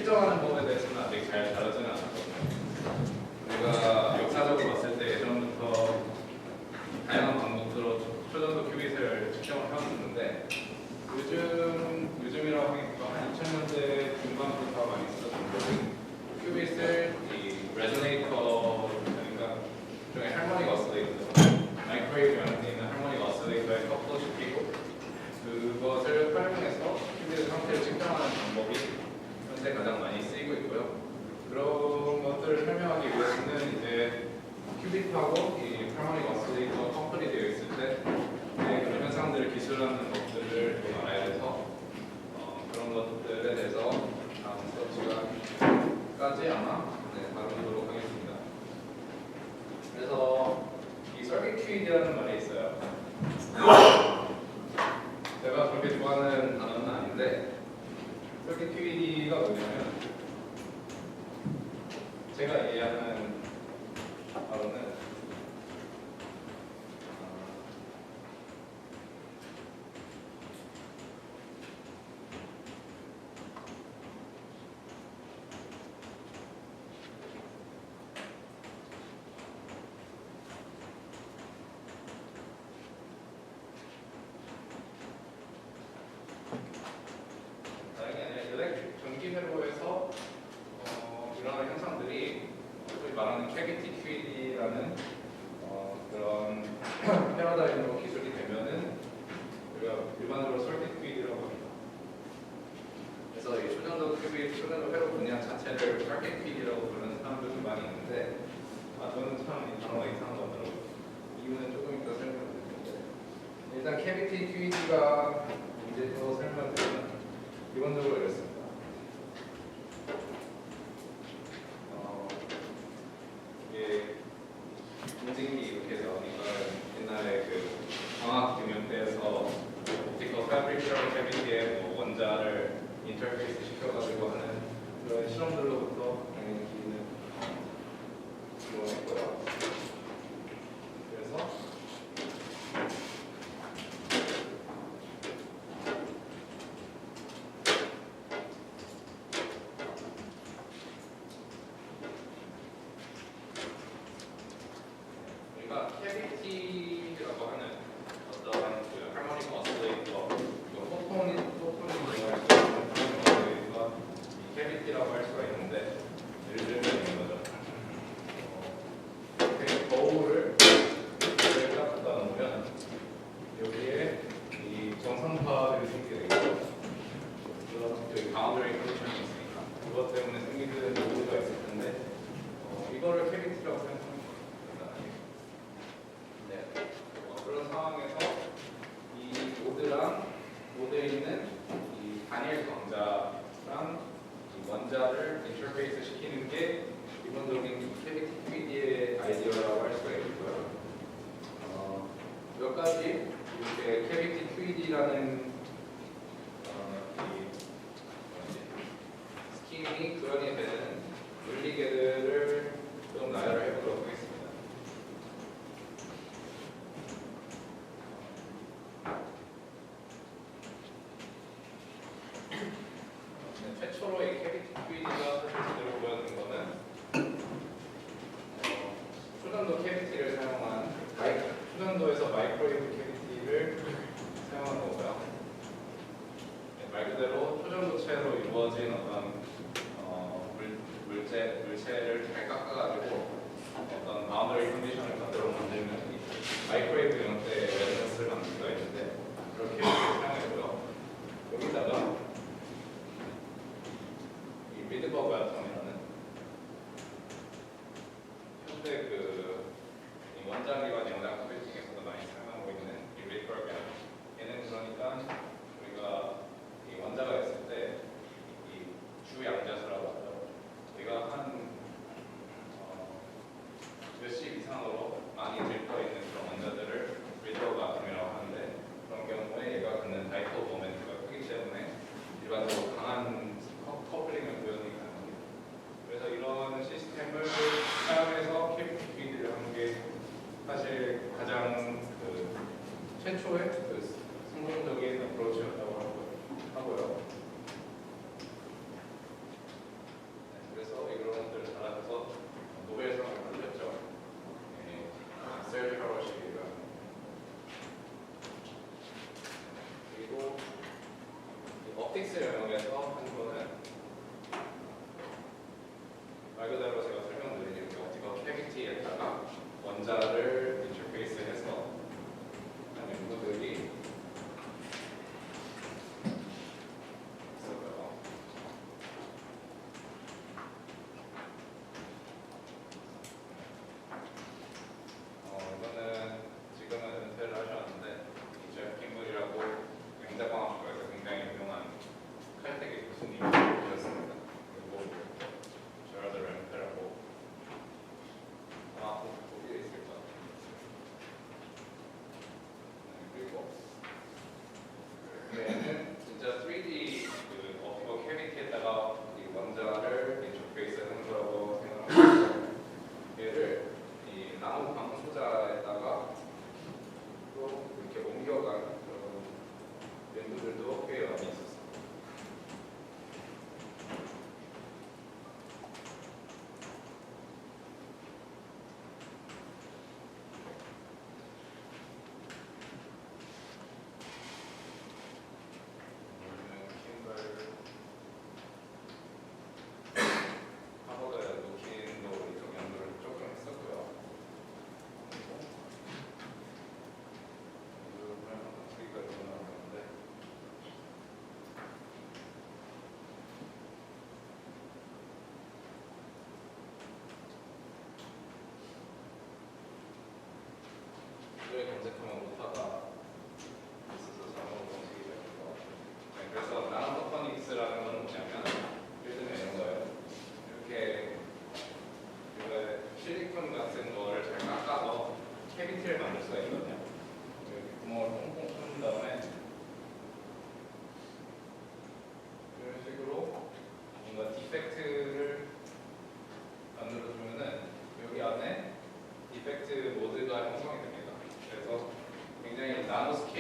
측정하는 법에 대해서는 아직 잘 다루지는 않았거든요. 우리가 역사적으로 봤을 때 예전부터 다양한 방법으로 초전도 큐빗을 측정을 해왔는데 요즘이라고 하니까 한 2000년대 중반부터 많이 쓰던 방법이 큐빗을 이 레조네이터, 그러니까 일종의 할모닉 어스레이터, 마이크로웨이브 연산에 있는 할모닉 어스레이터에 커플시키고 그것을 활용해서 큐빗의 상태를 측정하는 방법이 현재 가장 많이 쓰이고 있고요. 그런 것들을 설명하기 위해서는 이제 큐빗하고 이 할모닉 어스레이터가 커플이 되어 있을 때 그런 현상들을 기술하는 것들을 좀 알아야 돼서 그런 것들에 대해서 다음 수업 시간까지 아마 다루도록 하겠습니다. 그래서 이 설계 큐빗이라는 말이 있어요. 제가 그렇게 좋아하는 단어는 아닌데 설계 큐빗이가 뭐냐면 제가 이해하는 바로는 전기회로에서 일어나는 현상들이 소위 말하는 캐비티 큐빗이라는 그런 패러다임으로 기술이 되면은 우리가 일반적으로 설계 큐빗이라고 합니다. 그래서 이 초전도 큐빗, 초전도 회로 분야 자체를 설계 큐빗이라고 부르는 사람들도 많이 있는데 저는 참 이 단어가 이상한 것 같더라고요. 이유는 조금 이따 설명드릴 텐데 일단 캐비티 큐빗가 이제 또 설명드리면 기본적으로 이렇습니다. 이게 인증이 이렇게 나오니까 옛날에 그 광학 경영대에서 옵티컬 패브릭 캐비티에 원자를 인터페이스 시켜가지고 하는 그런 실험들로부터 당연히 기인을 이용했고요. 그래서 캐비티라고 하는 어떤 그 할모닉 어스레이터, 포톤이 들어갈 수 있는 할모닉 어스레이터가 이 캐비티라고 할 수가 있는데 예를 들면 이런 거죠. 거울을 딱 갖다 놓으면 여기에 이 정상파들이 생기게 되겠죠. 여기 바운더리 컨디션이 있으니까 그것 때문에 생기는 노드가 있을 텐데 이거를 캐비티라고 생각합니다. 그런 상황에서 이 노드에 있는 이 단일 광자랑 이 원자를 인터페이스 시키는 게 기본적인 캐비티 큐빗의 아이디어라고 할 수가 있고요. 몇 가지 이렇게 캐비티 큐빗이라는 스킴이 구현이 되는 물리계들을 좀 나열을 해보도록 하겠습니다. 최초로 이 캐비티 큐빗가 제대로 보여진 거는 초전도 캐비티를 사용한 초전도에서 마이크로웨이브 캐비티를 사용한 거고요. 말 그대로 초전도체로 이루어진 어떤 물체를 잘 깎아가지고 어떤 바운더리 컨디션을 그대로 만들면 마이크로웨이브 형태의 레전스를 만들 수가 있는데 그렇게 사용했고요. 여기다가 이 미드버그 아톰이라는 현대 이 원자기관 영상 컴퓨팅에서도 많이 사용하고 있는 이 미드버그 아톰. 얘는 그러니까 우리가 이 원자가 있을 때 이 주양자수라고 하죠. 우리가 한 몇십 이상으로 많이 들떠 있는 그런 원자들을 미드버그 아톰이라고 하는데 그런 경우에 얘가 갖는 다이포 모멘트가 크기 때문에 일반적으로 강한 커플링을 구현이 가능합니다. 그래서 이런 시스템을 사용해서 캐비티 큐빗을 하는 게 사실 가장 최초의 성공적인 어프로치였다고 하고요.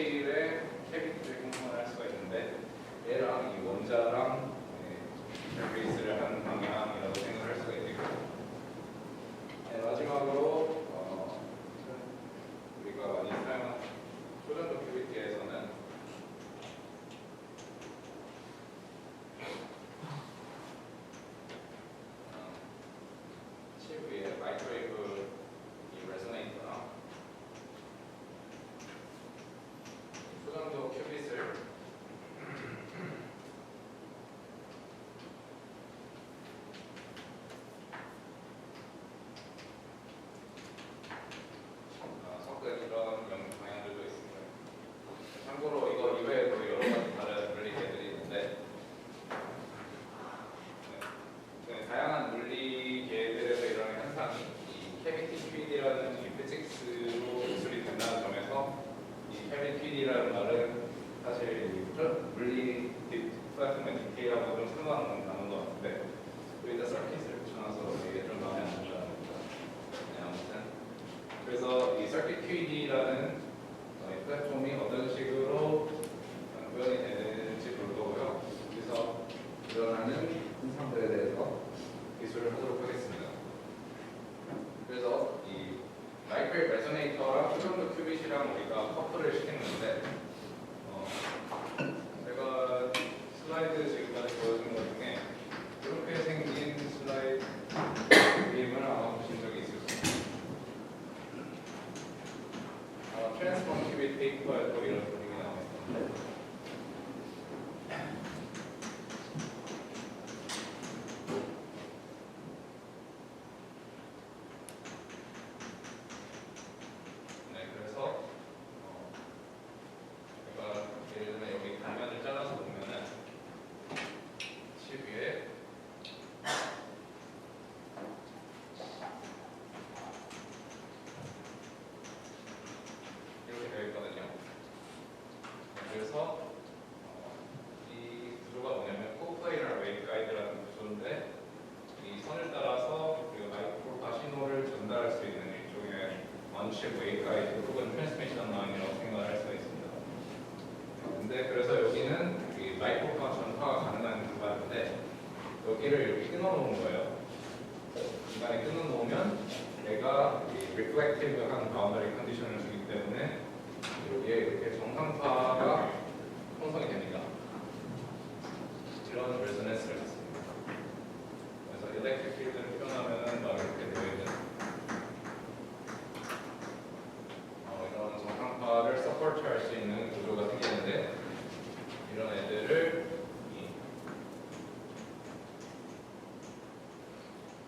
스케일의 캐비티를 형성을 할 수가 있는데 얘랑 이 원자랑 인터페이스를 하는 방향이라고 생각을 할 수가 있겠고 마지막으로 우리가 많이 사용하는 초전도 큐비티에서는 칩 위에 마이크로웨이브 이 레소네이터나 초전도 큐빗을 섞은 이런 방향들도 있습니다. 참고로 이거 이외에도 여러 가지 다른 물리계들이 있는데 다양한 물리계들에서 일어나는 현상이 이 캐비티 퀴디라는 이 피직스로 기술이 된다는 점에서 이 캐비티 퀴디라는 말은 사실 물리 플랫폼의 디테일하고 좀 상관없는 단어인 것 같은데 여기다 서킷을 붙여놔서 이게 좀 마음에 안 든다는 겁니다. 아무튼 그래서 이 서킷 퀴디라는 이 플랫폼이 어떤 식으로 구현이 되는지 볼 거고요. 그래서 일어나는 현상들에 대해서 기술을 하도록 하겠습니다. 그래서 이 마이크로웨이브 레소네이터랑 초전도 큐빗이랑 우리가 커플을 시켰는데 제가 슬라이드 지금까지 보여준 것 중에 이렇게 생긴 슬라이드 그림을 아마 보신 적이 있을 겁니다. 트랜스폼 큐빗 페이퍼에도 이런 그림이 나와 있습니다. 네, 그래서 제가 예를 들면 여기 단면을 잘라서 보면은 칩 위에 이렇게 되어 있거든요. 그래서 이 구조가 뭐냐면 코플레이너 웨이브가이드라는 구조인데 이 선을 따라서 우리가 마이크로파 신호를 전달할 수 있는 일종의 원칩 웨이브가이드 혹은 트랜스미션 라인이라고 생각을 할 수가 있습니다. 근데 그래서 여기는 이 마이크로파 전파가 가능한 구간인데 여기를 이렇게 끊어놓은 거예요. 중간에 끊어놓으면 얘가 이 리플렉티브한 바운더리 컨디션을 주기 때문에 여기에 이렇게 정상파가 형성이 됩니다. 이런 레소넌스를 갖습니다. 그래서 일렉트릭 필드를 표현하면은 막 이렇게 되어 있는 이런 정상파를 서포트할 수 있는 구조가 생기는데 이런 애들을 이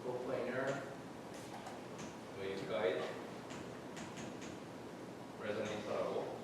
코플레이너 웨이브가이드 레소네이터라고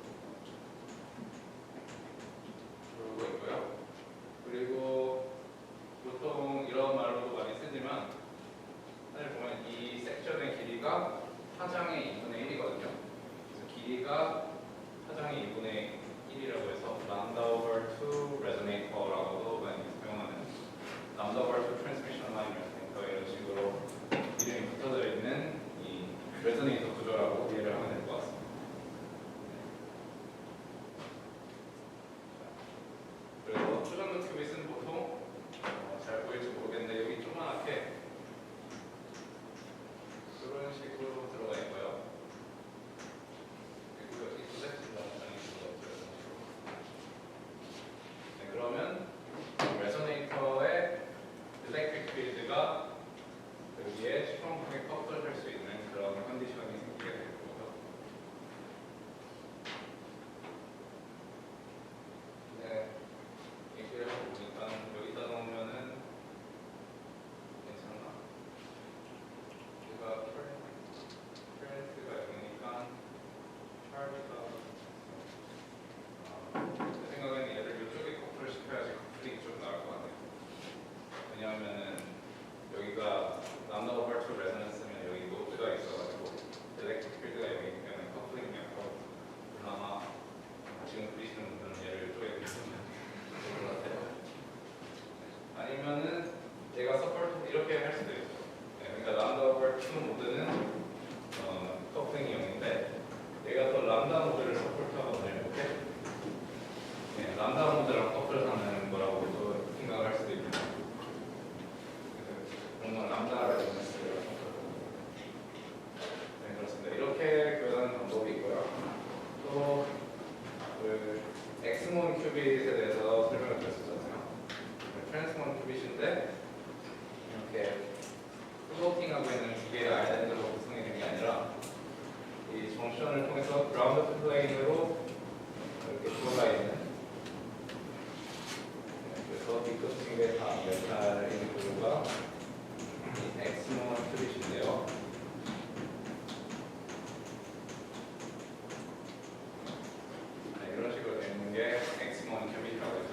람다 모델랑 커플하는 거라고도 생각을 할 수도 있고 그런 건 람다 레지던스랑 커플하는 네, 그렇습니다. 이렇게 표현하는 방법이 있고요. 또 그 엑스몬 큐빗에 대해서 설명을 드렸었잖아요. 트랜스몬 큐빗인데 이렇게 플로팅하고 있는 두 개의 아일랜드로 구성이 된 게 아니라 이 정션을 통해서 그라운드 플레인으로 이렇게 들어가 있는 그래서 뒤끝쪽에 다 메탈인 구조가 이 엑스몬 큐빗인데요. 네, 이런 식으로 되어 있는 게 엑스몬 큐빗이라고 해서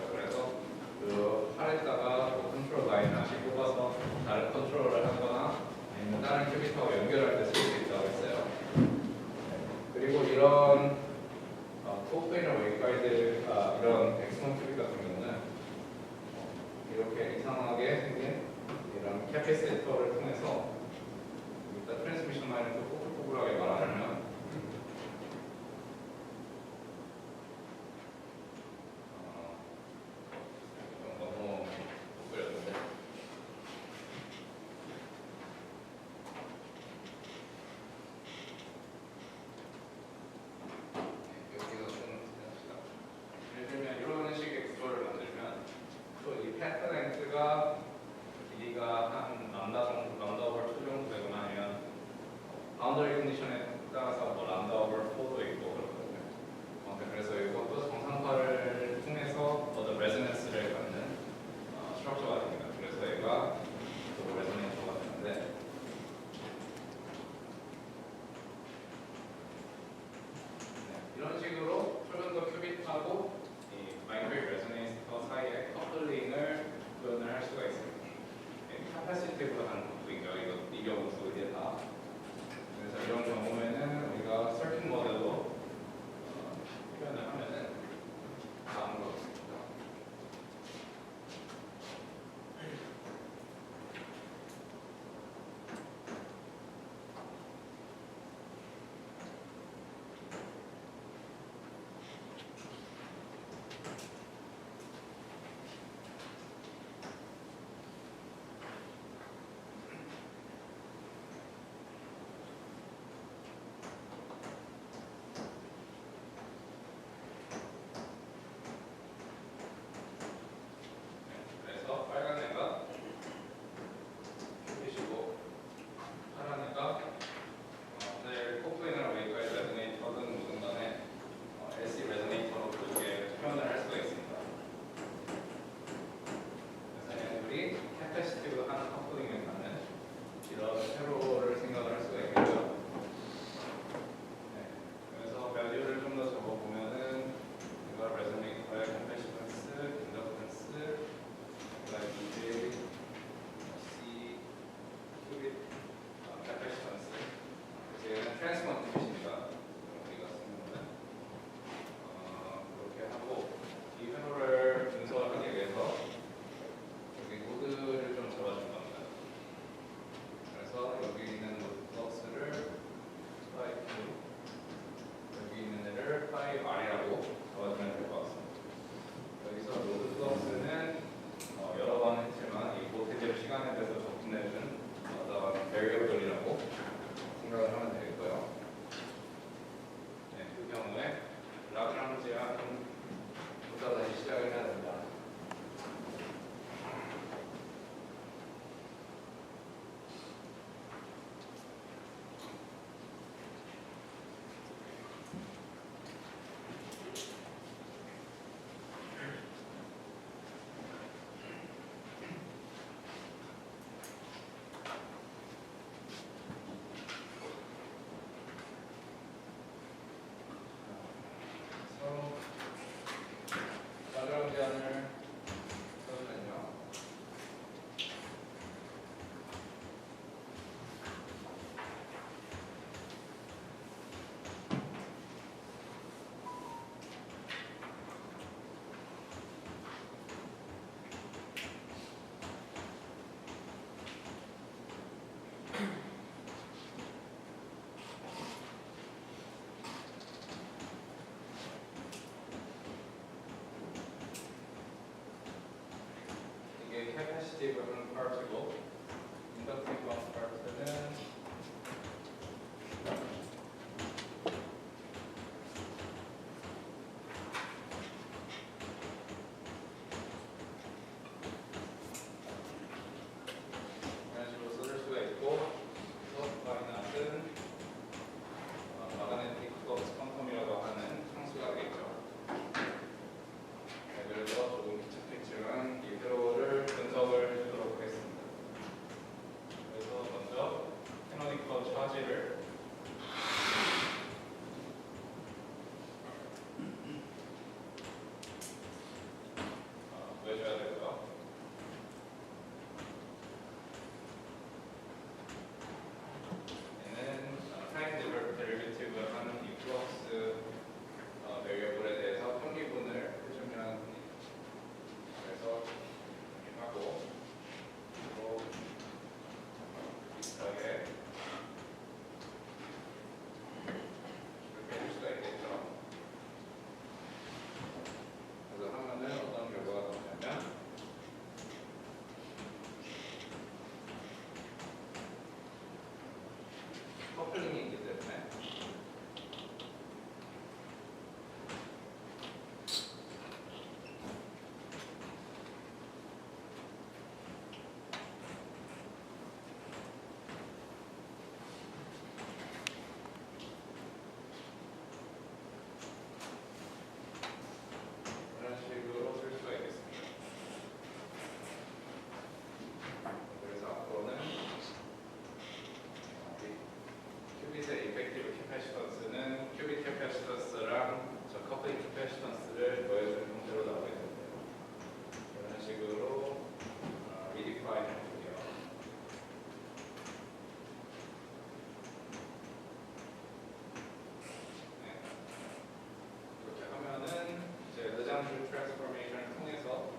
레전드 트랜스포메이션을 통해서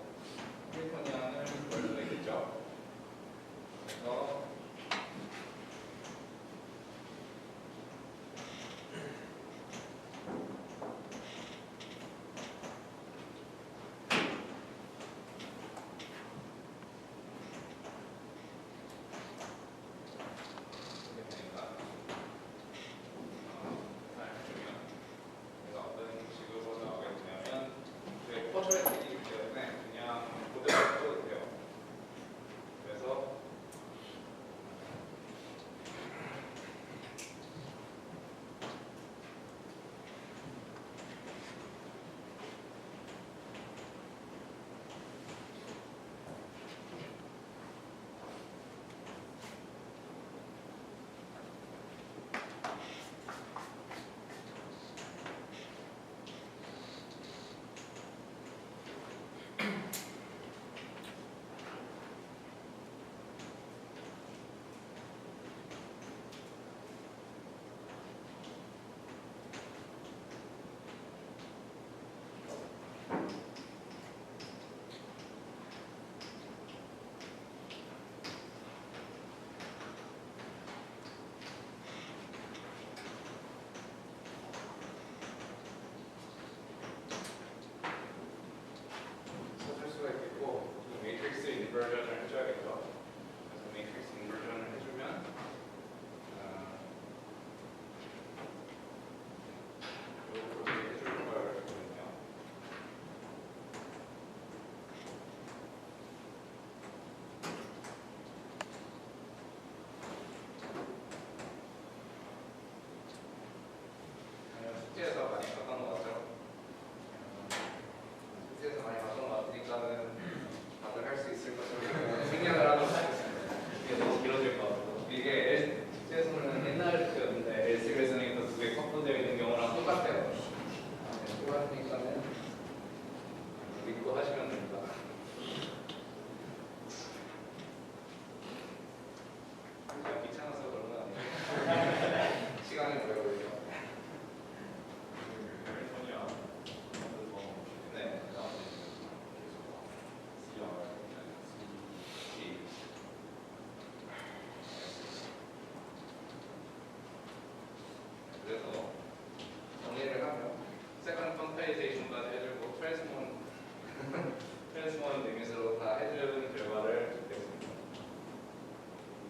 해밀토니안을 구할 수가 있겠죠. 그래서 매트릭스 인버전을 해줘야겠죠. 그래서 매트릭스 인버전을 해주면 이렇게 해줄 거거든요. 숙제에서 많이 봤던 것 같죠? 숙제에서 많이 봤던 것 같으니까는 다들 할 수 있을 것으로 생각을 하도록 하겠습니다. 이게 너무 길어질 것 같고 이게 숙제에서는 옛날 그였는데 LC 레저네이터 두 개 컴포되어 있는 경우랑 똑같아요. 똑같으니까는 믿고 하시면 됩니다. 그냥 귀찮아서 그런 건 아니에요. 시간이 오래 걸리죠. 네. 그래서 정리를 하면 세컨드 컴페이제이션까지 해주고 트랜스몬 리밋으로 다 해준 결과를 듣겠습니다.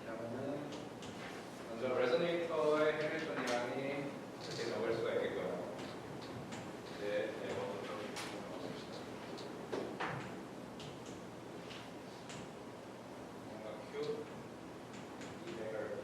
그러면은 먼저 레저네이터의 해밀토니안이 이렇게 적을 수가 있겠고요. 이제 이거부터 봅시다. 뭔가 Q 200을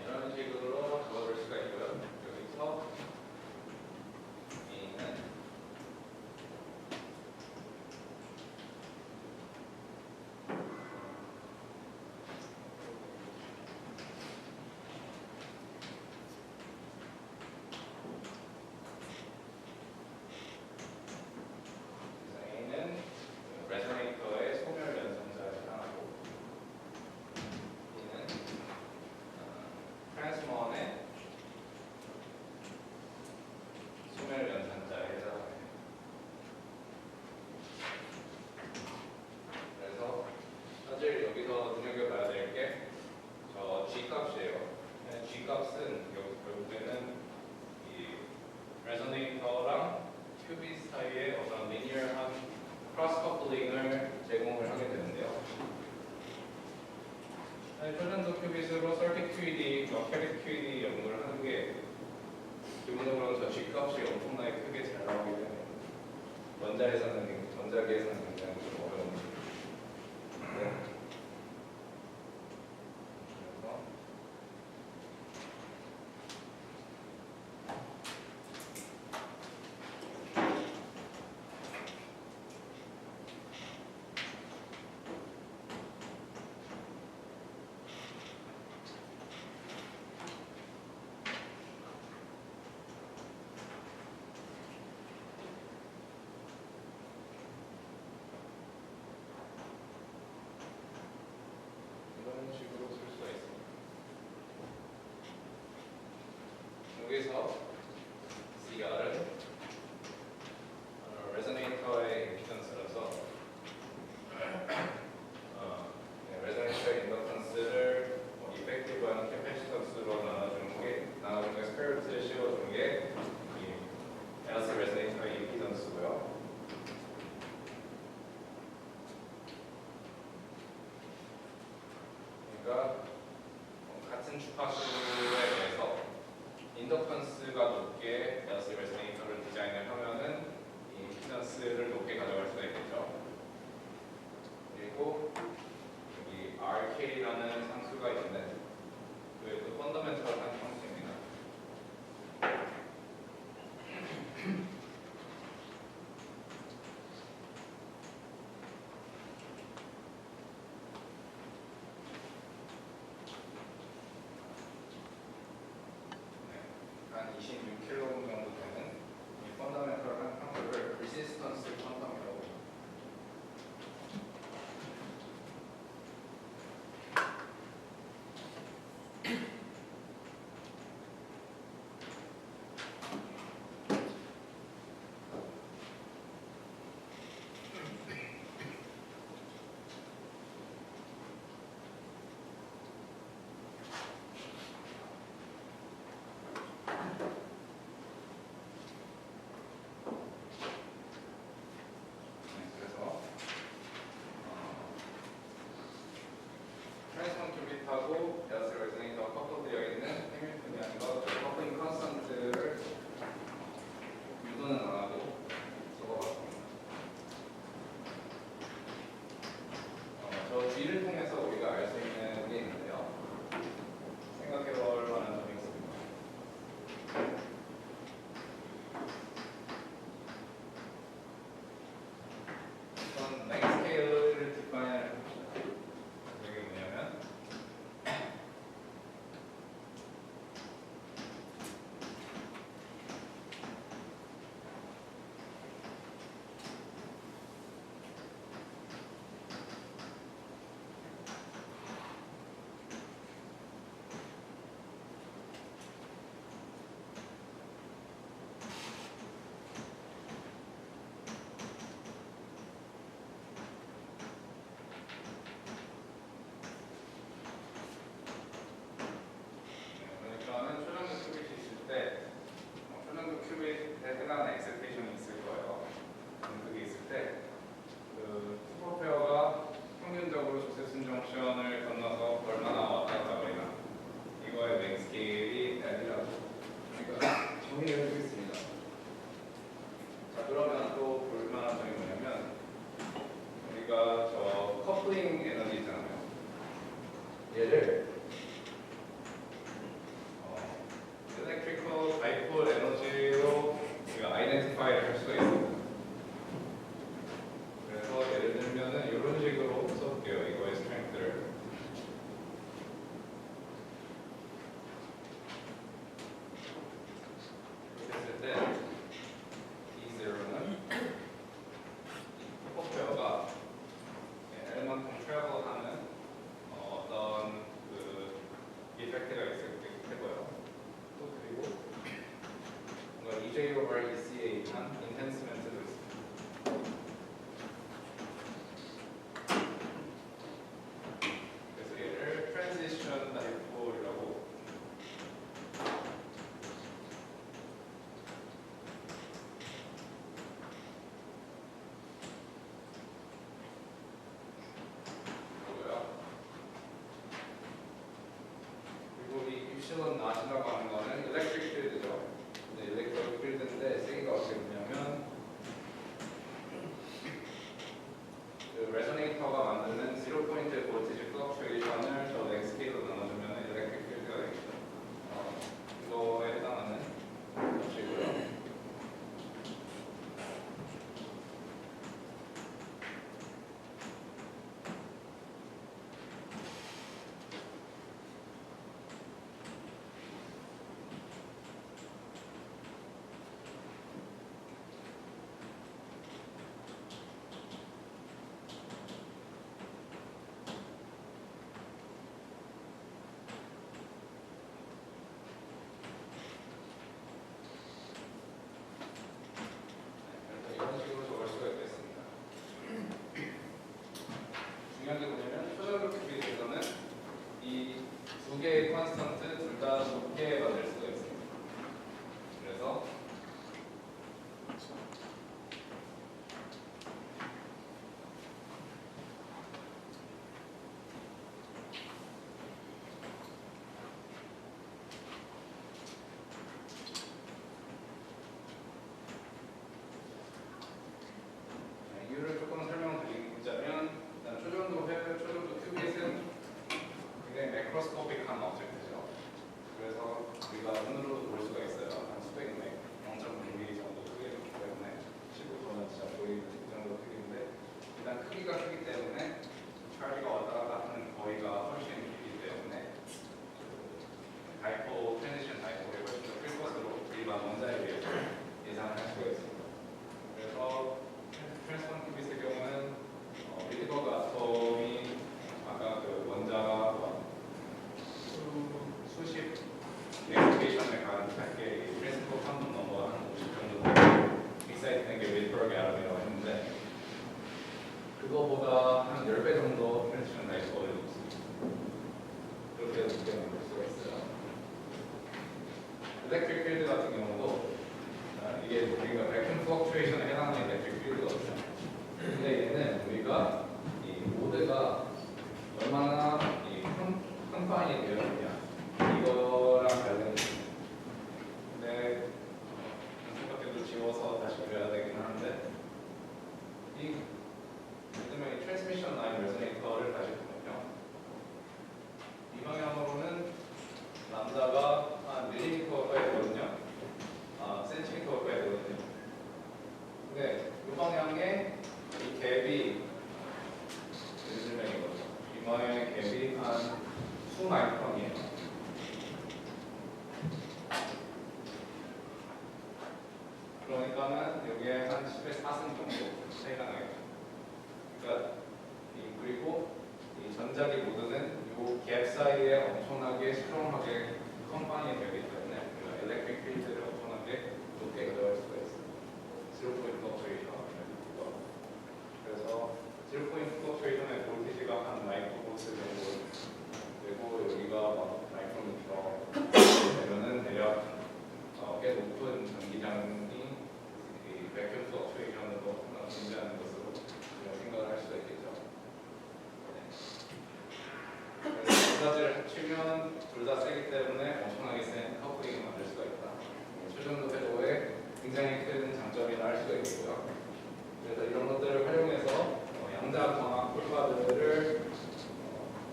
이런 식으로 적어줄 수가 있고요. 여기서 A는 A는 레저네이터의 소멸 연산자에 해당하고 B는 트랜스먼의 소멸 연산자에 해당합니다. 그래서 사실 여기서 눈여겨봐야 될 게 저 G 값이에요. G 값은 결국에는 이 레저네이터랑 큐빗 사이에 어떤 리니어한 크로스 커플링을 제공을 하게 되는데요. 초전도 큐빗으로 서킷 QED, 캐빗 QED 연구를 하는 게 기본적으로 저 G 값이 엄청나게 크게 잘 나오기 때문에 전자계에서는 굉장히 좀 어려운 네. 주파수에 대해서 인덕턴스가 높게 베어스 레소네이터를 디자인을 하면은 이 임피던스를 높게 가져갈 수가 있겠죠. 그리고 여기 RK라는 상수가 있는데 그게 또 펀더멘털한 상수입니다. 한 26kΩ 정도 되는 이 펀더멘털한 상수를 리시스턴스 퀀텀이라고 합니다. 트랜스폰 큐빗하고 베어스 레소네이터가 커플되어 있는 해밀턴이라는 것, 커플링 컨스턴트를 유도는 안 하고 적어봤습니다. 저 G를 통해서 우리가 알 수 있는 게 있는데요. 생각해 볼 만한 점이 있습니다. 우선 랭 스케일을 디파인을 해봅시다. 이게 뭐냐면 그러니까는 초전도 큐빗이 있을 때 초전도 큐빗에 해당하는 엑스페이션이 있을 거예요. 그게 있을 때 그 슈퍼페어가 평균적으로 조셉슨 정션을 건너서 얼마나 왔다 갔다 거리나 이거의 랭 스케일이 L이라고 그러니까 정의를 해주겠습니다. 자, 그러면 또 볼만한 점이 뭐냐면 우리가 저 커플링 에너지 있잖아요. 얘를 electrical dipole 에너지로 우리가 아이덴티파이를 할 수가 있습니다. 그래서 예를 들면은 이런 식으로 써볼게요. 이거의 스트렝스를 이렇게 했을 때 E0는 슈퍼페어가 L만큼 트래블하는 어떤 그 이펙트가 있을 테고요. 또 그리고 뭔가 EJ over EC에 한 인텐스먼트도 있습니다. 그래서 얘를 트랜지션 다이폴이라고 하고요. 그리고 이 유실론 나시라고 하는 거는 일렉트릭 필드죠. 근데 일렉트릭 필드인데 세기가 어떻게 되냐면 그 레소네이터가 만드는 0포인트 볼티지 플럭추에이션을 저 넥스케일로 나눠주면 일렉트릭 필드가 되겠죠. 이거에 해당하는 것이고요. 이런 식으로 적을 수가 있겠습니다. 중요한 게 뭐냐면 초전도 큐빅에서는 이 두 개의 컨스턴트 둘 다 높게 만들 수가 있습니다. 그래서 크기가 크기 때문에 찰리가 왔다 갔다 하는 거리가 훨씬 길기 때문에 다이포 트랜지션 다이포가 훨씬 더 클 것으로 일반 원자에 비해서 예상을 할 수가 있습니다. 그래서 트랜스포넌 큐비스의 경우는 리드버그 아톰이 아까 그 원자가 수십 엑스페이션에 가득하게 트랜스포 한번 넘어 한 50 정도 익사이트된 게 리드버그 아톰이라고 했는데 그거보다 한 10배 정도 트랜지션 다이포가 높습니다. 그렇게 높게 만들 수가 있어요. 일렉트릭 필드 같은 경우도 이게 우리가 백큐 플럭추에이션에 해당하는 일렉트릭 필드거든요. 근데 얘는 우리가 이 모드가 얼마나 이 컨파인이 되어 있냐 이거랑 다른. 근데 안타깝게도 지워서 다시 그려야 되긴 하는데 이 예를 이 트랜스미션 라인 레소네이터를 다시 보면요. 이 방향으로는 람다가 한 밀리미터 가까이 되거든요. 센티미터 가까이 되거든요. 근데 이 방향에 이 갭이 설명이거든요. 이 방향의 갭이 한 수마이크론이에요. 그러니까는 여기에 한 10의 4승 정도 차이가 나겠죠. 그러니까 그리고 이 전자기 모드는 이 갭 사이에 엄청나게 스트롱하게 컴파인이 되기 때문에 우리가 일렉트릭 필드를 엄청나게 높게 가져갈 수가 있어요. 0포인트 플럭추에이션. 그래서 0포인트 플럭추에이션의 볼티지가 한 마이크로볼트 정도 되고 여기가 막 마이크로미터 되면은 대략 꽤 높은 전기장이 이 백큐 플럭추에이션으로 존재하는 것으로 생각을 할 수가 있겠죠. 그래서 두 가지를 합치면 둘 다 세기 때문에 엄청나게 센 커플링을 만들 수가 있다. 초전도 회로에 굉장히 큰 장점이라 할 수가 있고요. 그래서 이런 것들을 활용해서 양자 광학 폴바들을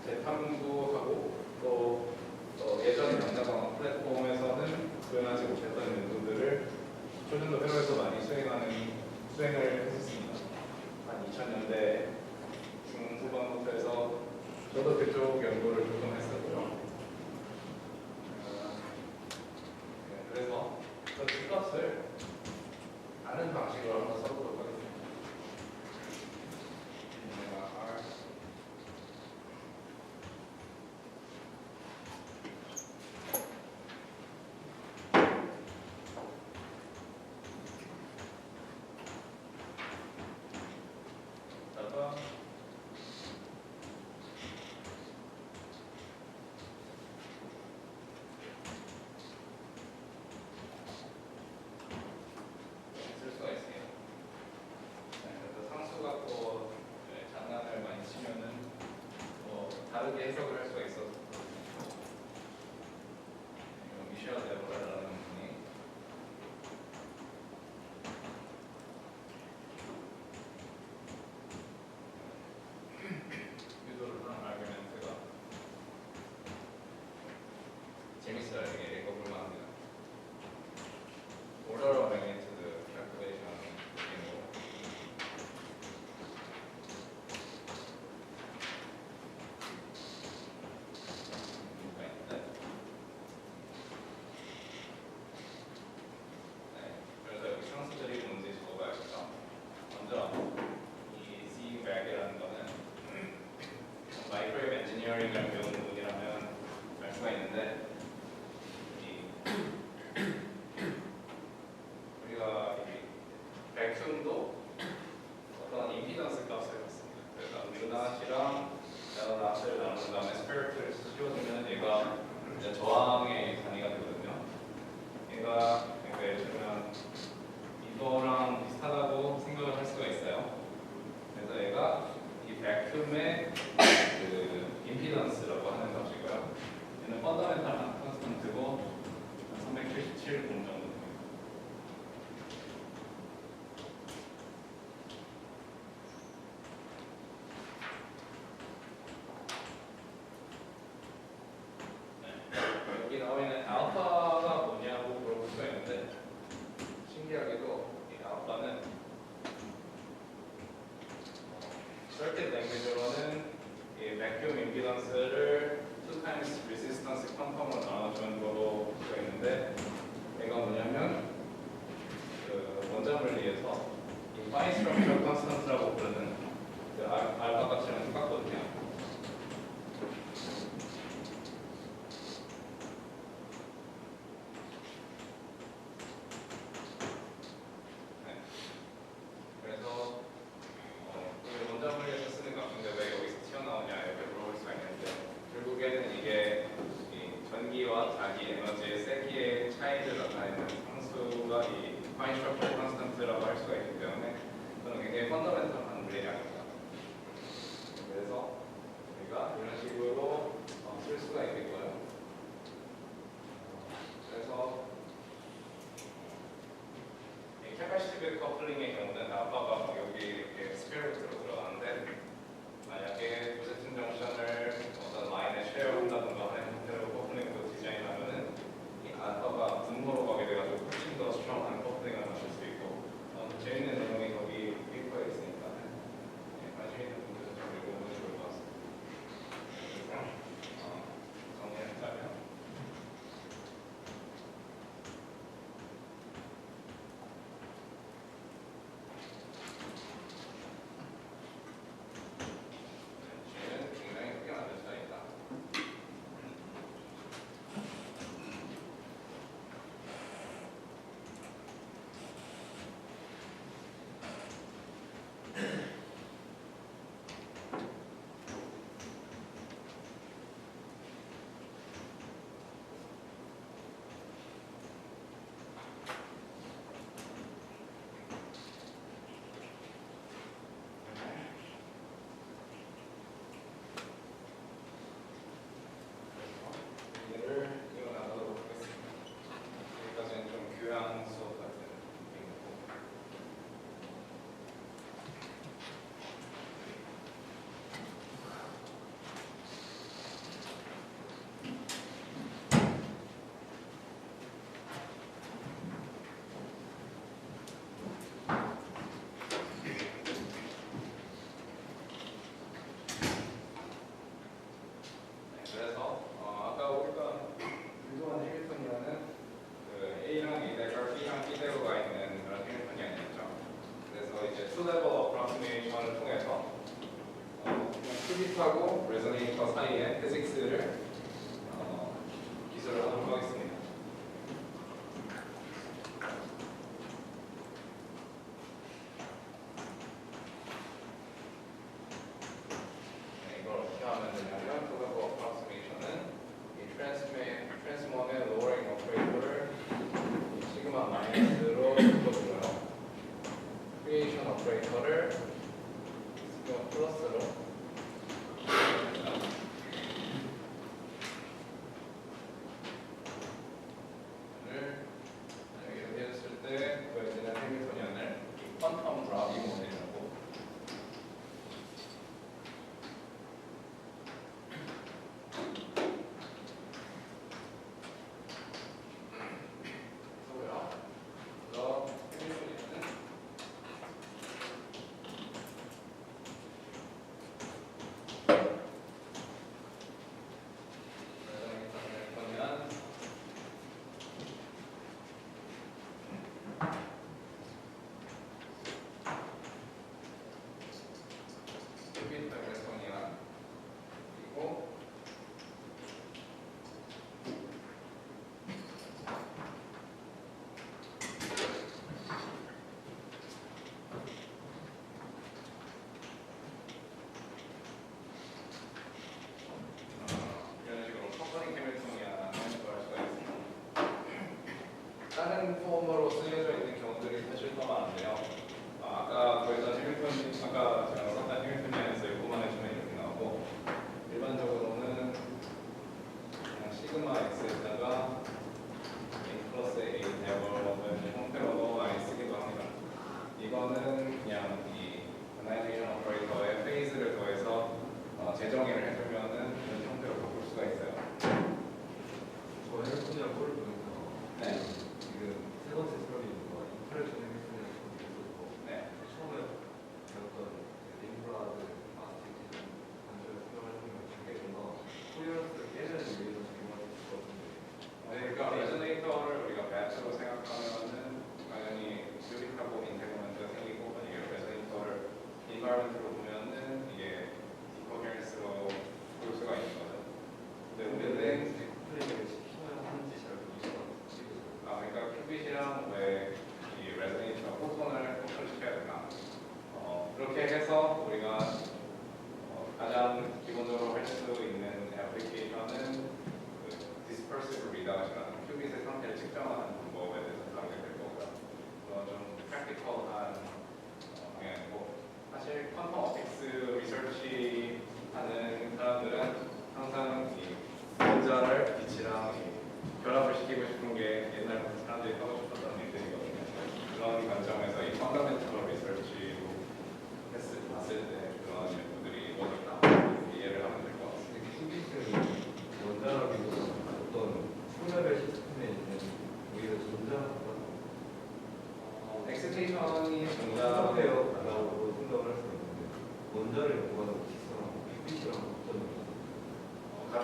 재탐구하고 또 예전 양자 광학 플랫폼에서는 구현하지 못했던 연구들을 초전도 회로에서 많이 수행을 했었습니다. 한 2000년대 중후반부터 해서 저도 그쪽 연구를 조금 했었고요. 그래서 그 값을 다른 방식으로 한번 써보도록 하겠습니다. 쓸 수가 있어요. 그래서 상수 갖고 장난을 많이 치면은 다르게 해석을 할 수가 있어서 미셸 데브라라는 분이 유도를 하는 아르규멘트가 재밌어요. 이게 읽어볼만 합니다. Order of magnitude calculation 뭐 그래서 여기 상수들이 뭔지 적어봐야겠죠. 먼저 이 seeing back이라는 거는 마이크로웨이브 엔지니어링을 배우는 분이라면 알 수가 있는데 우리가 이 백큐음도 어떤 임피던스 값을 갖습니다. 그래서 뮤낫이랑 낫을 나눈 다음에 스페어트를 씌워주면 얘가 이제 저항의 단위가 되거든요. 얘가 그러니까 예를 들면 이거랑 비슷하다고 생각을 할 수가 있어요. 그래서 얘가 이 백큐음의 그 임피던스라고 하는 값이고요. 얘는 펀더멘탈한 컨스턴트고 377 공 정도. 여기 나와 있는 알파가 뭐냐고 물어볼 수가 있는데 신기하게도 이 알파는 vacuum impedance를 2 times resistance 퀀텀으로 나눠주는 거로 되어 있는데 얘가 뭐냐면 그 원자 물리에서 이 fine structural constant라고 부르는 그 알파 값이랑 똑같거든요. 그래서 이게 원자 물리에서 쓰는 값인데 왜 여기서 튀어나오냐 이렇게 물어볼 수가 있는데 결국에는 이게 이 전기와 자기 에너지의 세기의 차이를 나타내는 상수가 이 fine structural constant라고 할 수가 있기 때문에 저는 굉장히 펀더멘탈한 물리량입니다. 그래서 우리가 이런 식으로 쓸 수가 있겠고요. 그래서 이 캐파시티브 커플링의 경우는 알파가 여기 이렇게 스퀘어루트로 들어가는데 만약에 포지팅 정션을 어떤 라인에 쉐어한다든가 하는 형태로 커플링도 디자인하면은 이 알파가 분모로 가게 돼가지고 훨씬 더 스트롱한 커플링을 만들 수 있고 재밌는 내용이 거기 페이퍼에 있으니까 관심 있는 분들은 좀 읽어보면 좋을 것 같습니다. 정리하자면 G는 굉장히 크게 만들 수가 있다. 얘를 이어나가도록 하겠습니다. 여기까지는 좀 교양 수업 같은 느낌이고 그래서 아까 우리가 유도한 해밀턴이라는 그 A랑 A대가 B랑 B대로가 있는 그런 해밀턴이 아니었죠. 그래서 이제 two level approximation을 통해서 그냥 큐빅하고 레소네이터 사이의 피직스를 기술을 하도록 하겠습니다. 이걸 어떻게 하면 되냐면 two level approximation은 이 트랜스먼의 lowering operator를 시그마 마이너스로 묶어주고요. creation operator를 시그마 플러스로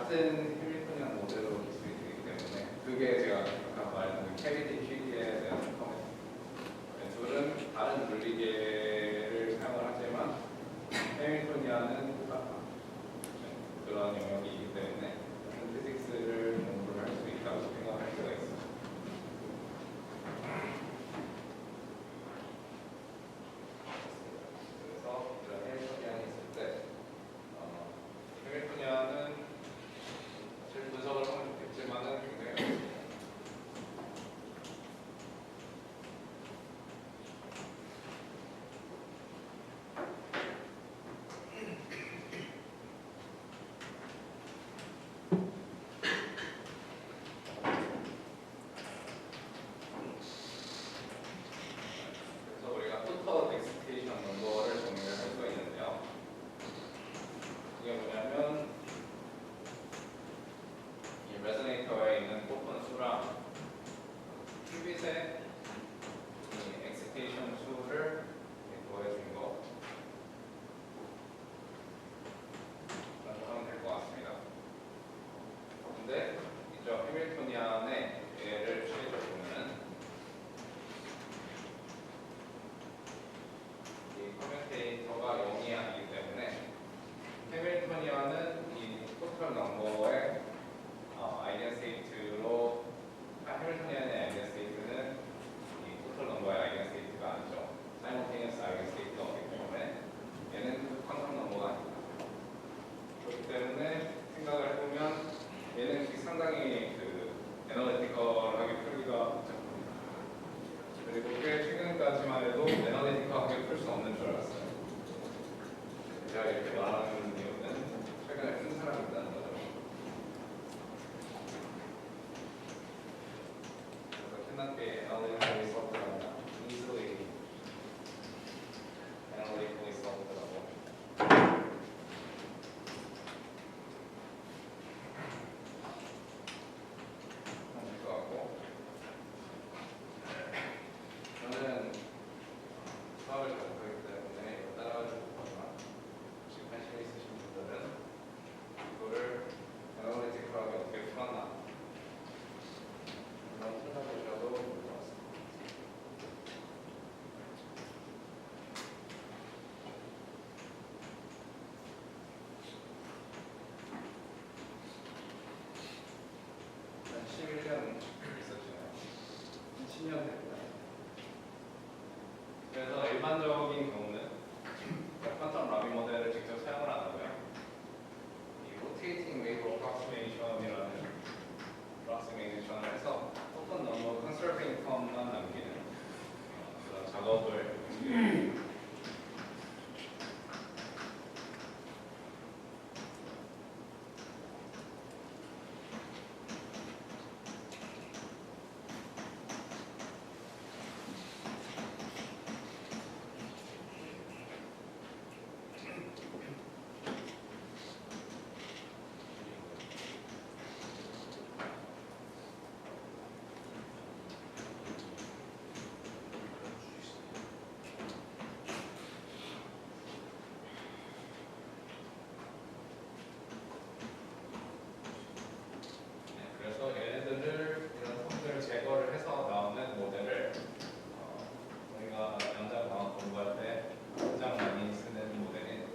같은 해밀토니안 모델로 기술이 되기 때문에 그게 제가 아까 말했던 캐비티 취기에 대한 커멘트. 둘은 다른 물리계를 사용을 하지만 해밀토니안은 똑같다. 그런 영역이 있기 때문에 같은 피직스를 공부를 할 수 있다고 생각할 수가 있습니다. 그래서 이런 해밀토니안이 있을 때 해밀토니안은 사실 분석을 하면 좋겠지만은 굉장히 어렵습니다. 그래서 우리가 토탈 엑스테이션 넘버를 정의를 할 수가 있는데요. 이게 뭐냐면 이 레소네이터에 있는 포톤 수랑 큐빗의 이 엑스테이션 수를 더해준 거 라고 하면 될 것 같습니다. 근데 이쪽 해밀토니안의 얘를 취해서 보면은 이 커뮤테이터가 0이 아니기 때문에 해밀토니안은 이 토탈 넘버의 아이겐스테이트로 해밀토니안의 아이겐스테이트는 이 토탈 넘버의 아이겐스테이트가 아니죠. 사이먼테니어스 아이겐스테이트가 없기 때문에 얘는 그 퀀텀 넘버가 아닙니다. 그렇기 때문에 생각을 해보면 얘는 상당히 그 애널리티컬하게 풀기가 복잡합니다. 그리고 꽤 최근까지만 해도 애널리티컬하게 풀 수 없는 줄 알았어요. 제가 이렇게 말하는 이유는 최근에 푼 사람이 있다는 거죠. 그래서 cannot be analytically solved 아니라 easily analytically solved라고. 될 것 같고, 저는 수학을 잘못하기 때문에 이거 따라가지고 보거나 혹시 관심 있으신 분들은 이거를 애널리티컬하게 어떻게 풀었나 한번 찾아보셔도 좋을 것 같습니다. 한 11년 있었잖아요. 10년 됐다. 그래서 일반적인 경우는 퀀텀 라비 모델을 직접 사용을 안 하고요. 이 로테이팅 웨이브 어프로크시메이션이라는 어프로크시메이션을 해서 토큰 넘버 컨설빙 텀만 남기는 그런 작업을 진행합니다. 그래서 얘네들을 이런 텀들을 제거를 해서 나오는 모델을 우리가 연장 방학 공부할 때 가장 많이 쓰는 모델인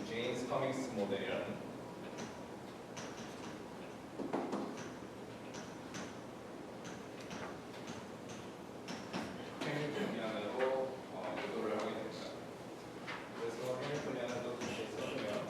제임스 커밍스 모델이라는 해밀토니안으로 유도를 하게 됩니다. 그래서 해밀토니안을 다시 써주면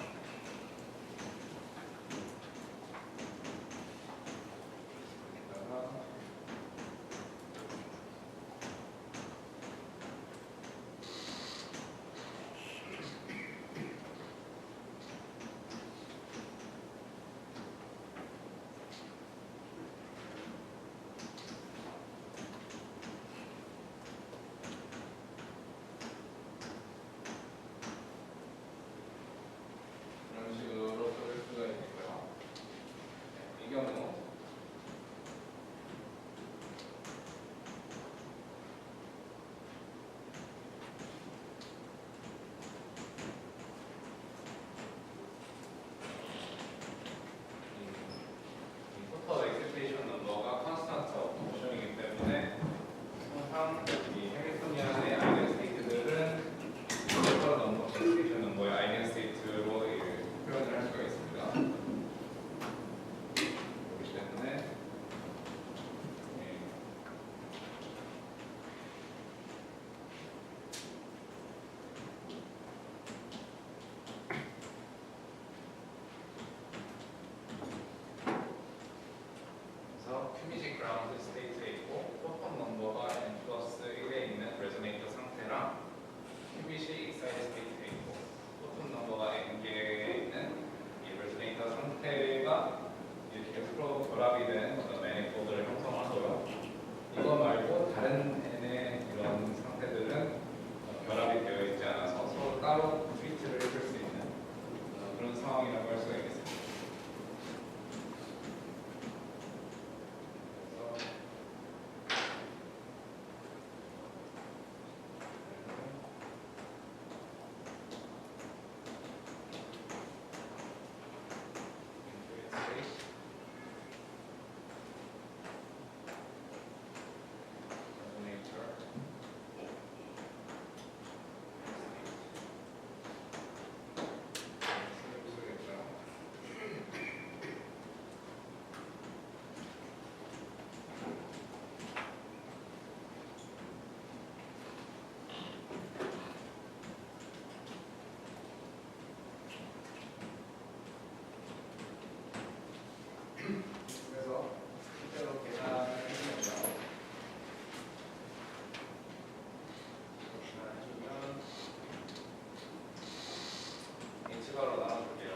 상황이라고 할 수가 있겠습니다. 그래서 실제로 계산을 해주면 h바로 나눠줄게요.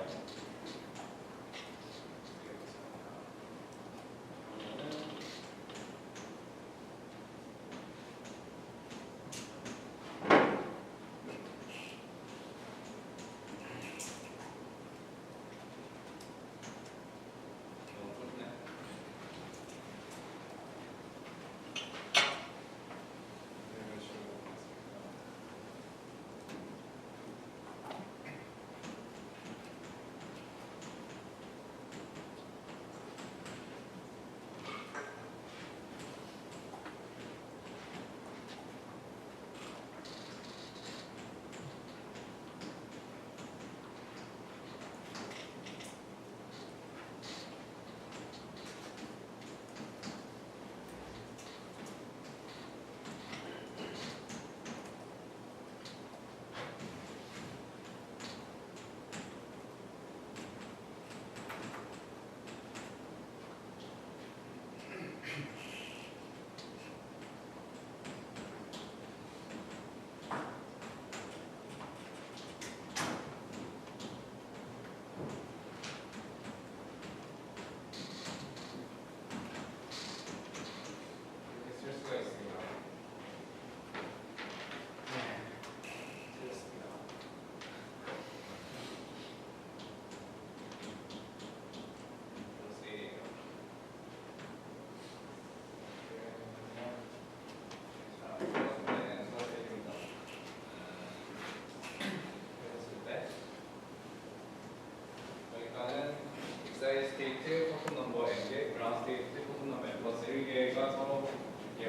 엑사이즈 스테이트, 토큰 넘버 n개, 그라운드 스테이트, 토큰 넘버 n 플러스 1개가 서로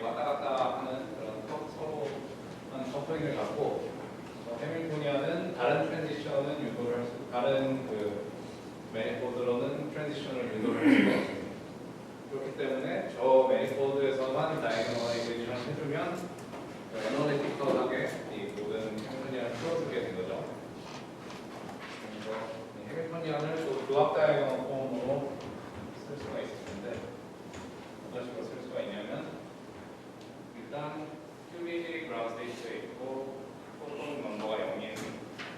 왔다 갔다 하는 그런 서로 한 커플링을 갖고 해밀토니아는 다른 트랜지션은 유도를 할 수, 다른 그 매니포드로는 트랜지션을 유도를 할 수가 없습니다. 그렇기 때문에 저 매니포드에서만 다이애고널 이퀘이션을 해주면 애널리티컬하게 이 모든 해밀토니아를 풀어주게 된 거죠. 그래서 해밀토니안을 또 조합 다이애고널 폼으로 쓸 수가 있을 텐데 어떤 식으로 쓸 수가 있냐면 일단 큐빅이 그라운드 스테이트에 있고 토큰 넘버가 0인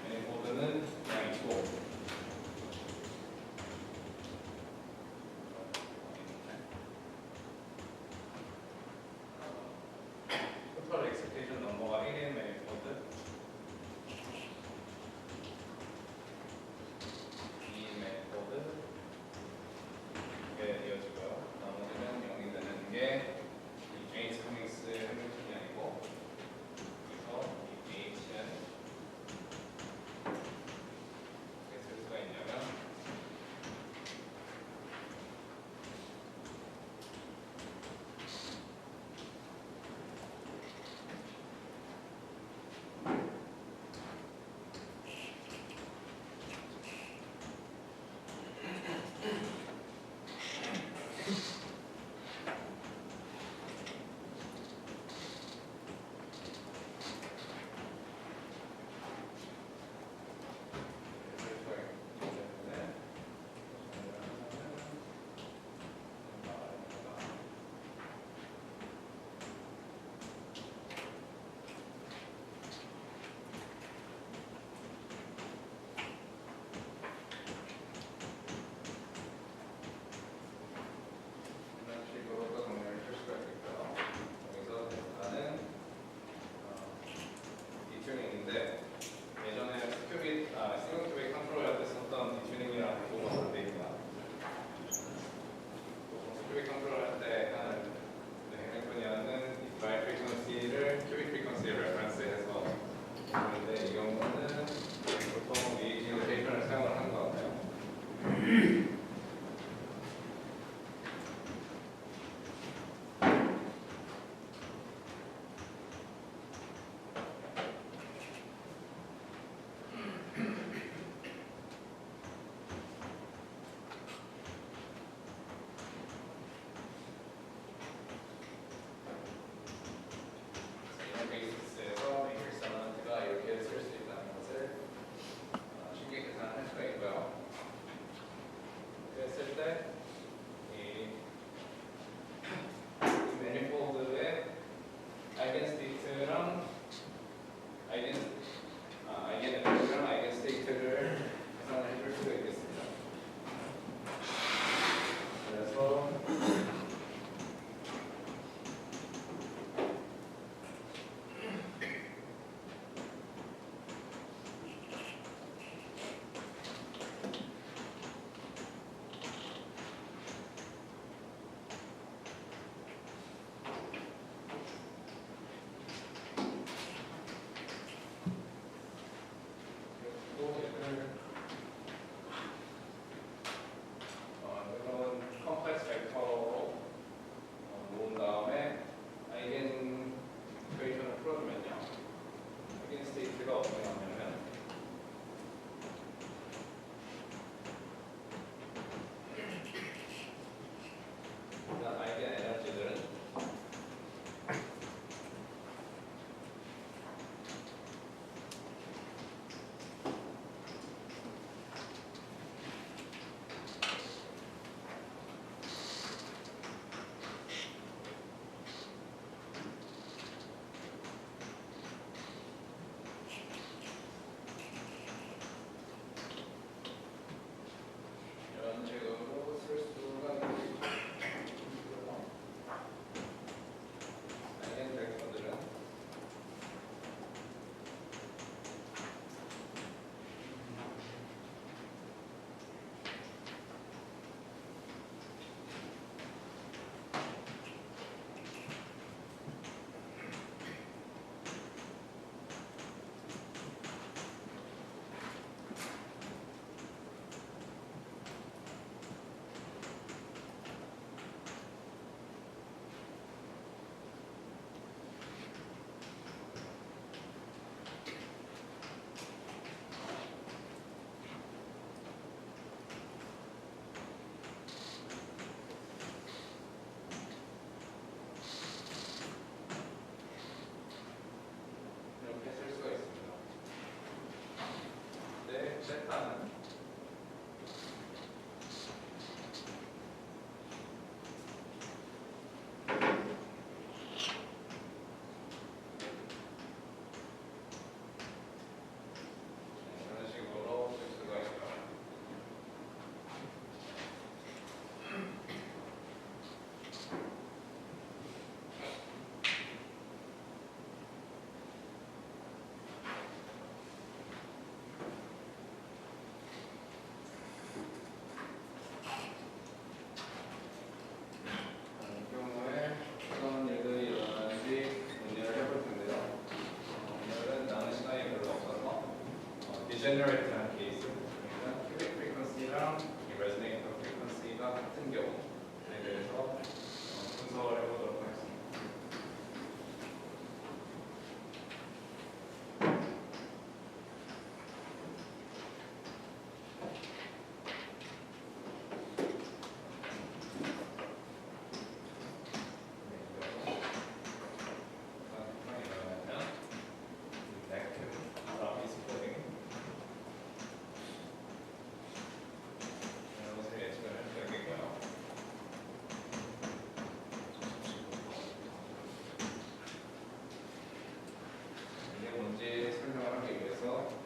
매니포드는 그냥 있고 토탈 엑스펙테이션 넘버가 1인 매니포드 이게 이어지고요. 나머지는 0이 되는 게 degenerate한 케이스, 그러니까 큐빅 프리퀀시랑 이 레소네이터 프리퀀시가 같은 경우에 대해서 분석을 해보도록 하겠습니다.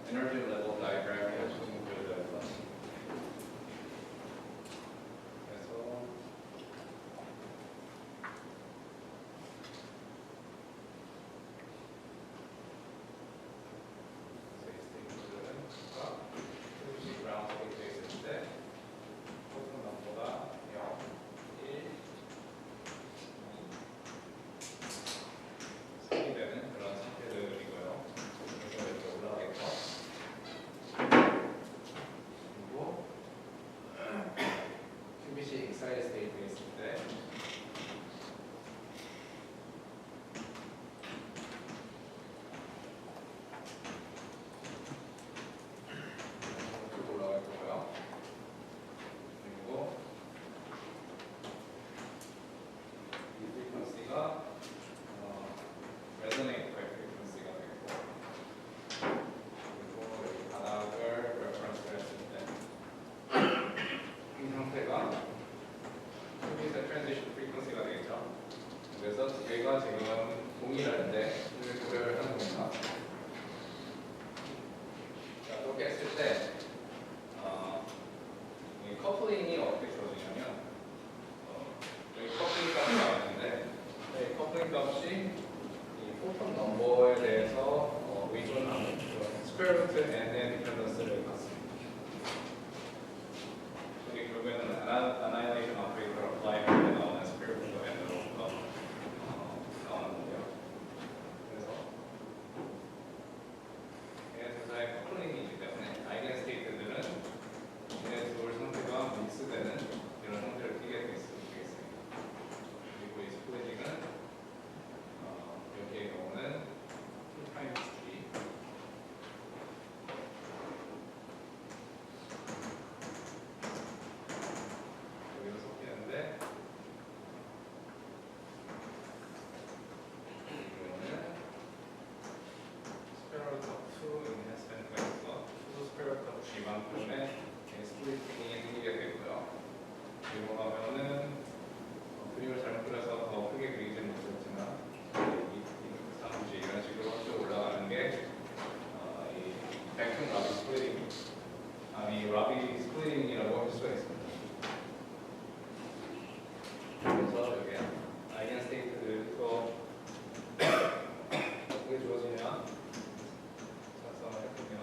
에너지 레벨 다이어그램이 좀 그려져야 될 것 같습니다. 그래서 이 스테이트는 표시 브라운 스테이트에 있을 때 포톤 넘버가 0, 1, 2, 3이 되는 그런 상태들이고요. 그래서 이렇게 올라가겠죠. 큐빗이 excited state에 있을 때 이렇게 올라갈 거고요. 그리고 이 프리퀀시가 resonate 프리퀀시가 되고, 그리고 여기 바닥을 reference 했을 때 이 상태가 큐빗의 트랜지션 프리퀀시가 되겠죠. 그래서 얘가 지금 동일한데 이걸 고려를 하는 겁니다. 자, 그렇게 했을 때 이 커플링이 어떻게 주어지냐면 여기 커플링 값이 나왔는데 이 커플링 값이 이 포톤 넘버에 대해서 의존하는 스퀘어 루트 n의 디펜던스를 갖습니다. 여기 결국에는 annihilation operator apply 할 때 나오는 스퀘어 루트 n으로 나오는 건데요. 그래서 얘네 둘 사이의 커플링이기 때문에 아이겐 스테이트들은 얘네 둘 상태가 믹스되는 이런 상태를 띠게 되겠습니다. 그리고 이 스플리팅은 여기의 경우는 2 타임스 t 여기서 섞이는데 이 경우는 스페럴 탑 2 인핸스먼트가 있어서 2 스페럴 탑 G만큼의 스플리팅이 생기게 되고요. 그리고 하면은 그림을 잘못 그려서 더 크게 그리지는 못했지만 이 상지 이런 식으로 쭉 올라가는 게 이 백튼 라비 스플리팅, 아니 라비 스플리팅이라고 할 수가 있습니다. 그래서 여기 아이겐 스테이트들도 어떻게 주어지냐 작성을 해보면